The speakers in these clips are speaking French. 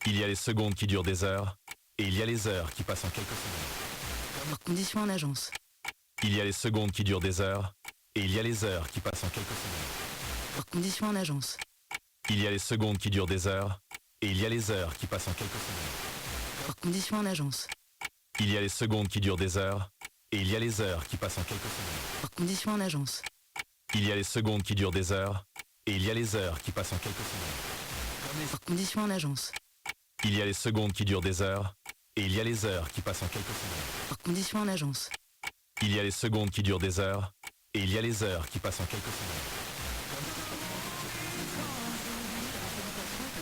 Il y a les secondes qui durent des heures, et il y a les heures qui passent en quelques secondes. Hors condition en agence. Il y a les secondes qui durent des heures, et il y a les heures qui passent en quelques secondes. Hors condition en agence. Il y a les secondes qui durent des heures, et il y a les heures qui passent en quelques secondes. Hors condition en agence. Il y a les secondes qui durent des heures, et il y a les heures qui passent en quelques secondes. Hors condition en agence. Il y a les secondes qui durent des heures, et il y a les heures qui passent en quelques secondes. Hors condition en agence. Il y a les secondes qui durent des heures, et il y a les heures qui passent en quelques secondes. Hors condition en agence. Il y a les secondes qui durent des heures, et il y a les heures qui passent en quelques secondes.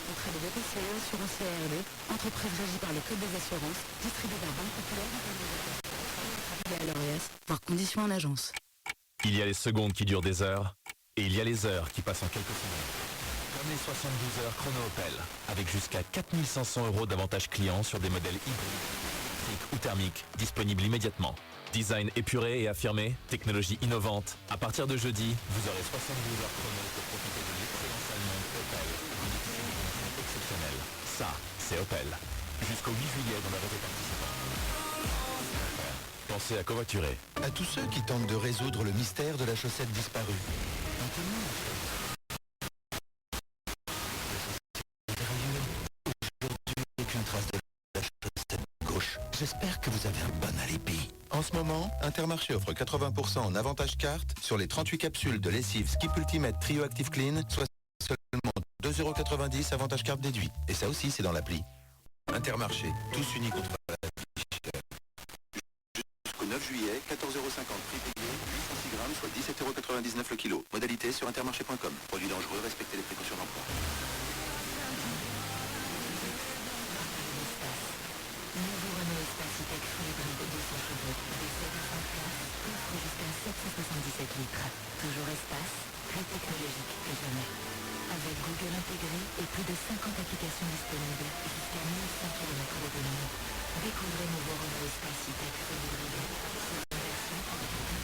Contrat de BPCE, assurance CRD, entreprise régie par le Code des assurances, distribué par Banque Populaire, à l'ORS. Hors condition en agence. Il y a les secondes qui durent des heures, et il y a les heures qui passent en quelques secondes. Comme les 72 heures chrono Opel, avec jusqu'à 4500 € d'avantages clients sur des modèles hybrides, électriques ou thermiques, disponibles immédiatement. Design épuré et affirmé, technologie innovante. À partir de jeudi, vous aurez 72 heures chrono pour profiter de l'excellence allemande Opel. Une exceptionnelle. Ça, c'est Opel. Jusqu'au 8 juillet dans la réseau participant. Pensez à covoiturer. À tous ceux qui tentent de résoudre le mystère de la chaussette disparue. Aucune trace de la chaussette gauche. J'espère que vous avez un bon alibi. En ce moment, Intermarché offre 80% en avantage carte sur les 38 capsules de lessive Skip Ultimate Trio Active Clean, soit seulement 2,90 € avantage carte déduit. Et ça aussi, c'est dans l'appli. Intermarché, tous unis contre la triche. Jusqu'au 9 juillet, 14,50 € prix payé, 806 grammes, soit 17,99 € le kilo. Modalité sur intermarché.com. Produit dangereux, respectez les précautions d'emploi. Nouveau Renault Espace E-Tech Full Hybrid de 200 chevaux, d'essai de 5 places, offre jusqu'à 777 litres. Toujours espace, plus technologique que jamais. Avec Google intégré et plus de 50 applications disponibles, jusqu'à 1100 km d'autonomie. Découvrez nouveau Renault Espace E-Tech Full Hybrid. C'est une version avec un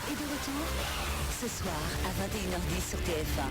est de retour ce soir à 21h10 sur TF1.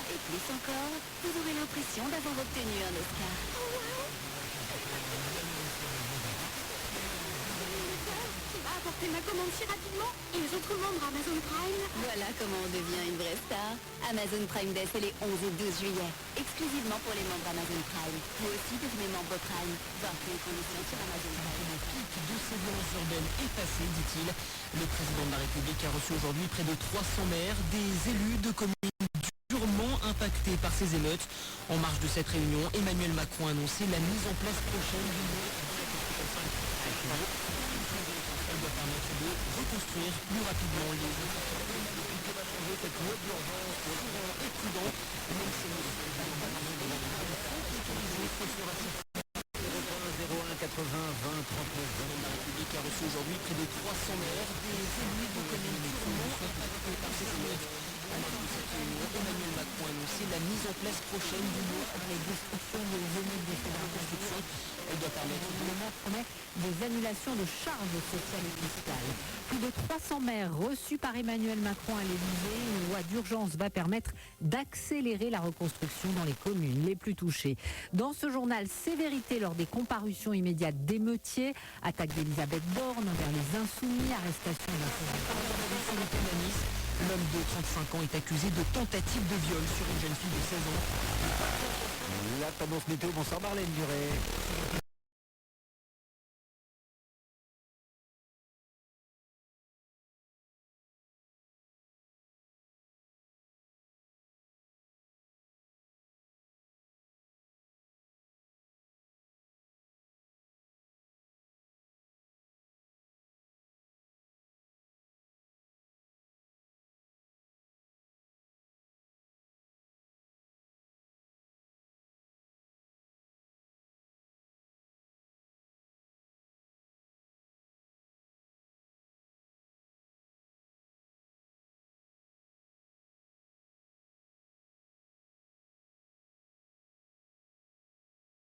Et plus encore, vous aurez l'impression d'avoir obtenu un Oscar. Tu vas apporter ma commande si rapidement et les autres membres Amazon Prime. Voilà comment on devient une vraie star. Amazon Prime Day, c'est les 11 et 12 juillet. Exclusivement pour les membres Amazon Prime. Vous aussi devenez membre Prime. Voir tous les conditions sur Amazon Prime. Le pic de ces violences urbaines est passé, dit-il. Le président de la République a reçu aujourd'hui près de 300 maires, des élus de communes durement impactés par ces émeutes. En marge de cette réunion, Emmanuel Macron a annoncé la mise en place prochaine d'une elle doit permettre de reconstruire plus rapidement les cette loi d'urgence est prudent, même si nous sommes 01 80 20 39 20. La République a reçu aujourd'hui près de 300 maires, des élus de communes durement impactés par ces émeutes. À la de cette réunion, Emmanuel Macron a annoncé la mise en place prochaine d'une loi pour les destructions des émeutes des faits de reconstruction. Elle doit permettre des annulations de charges sociales et fiscales. Plus de 300 maires reçus par Emmanuel Macron à l'Élysée. Une loi d'urgence va permettre d'accélérer la reconstruction dans les communes les plus touchées. Dans ce journal, sévérité lors des comparutions immédiates d'émeutiers, attaque d'Elisabeth Borne envers les Insoumis, arrestation d'un L'homme de 35 ans est accusé de tentative de viol sur une jeune fille de 16 ans. La tendance météo, bonsoir Marlène Duret.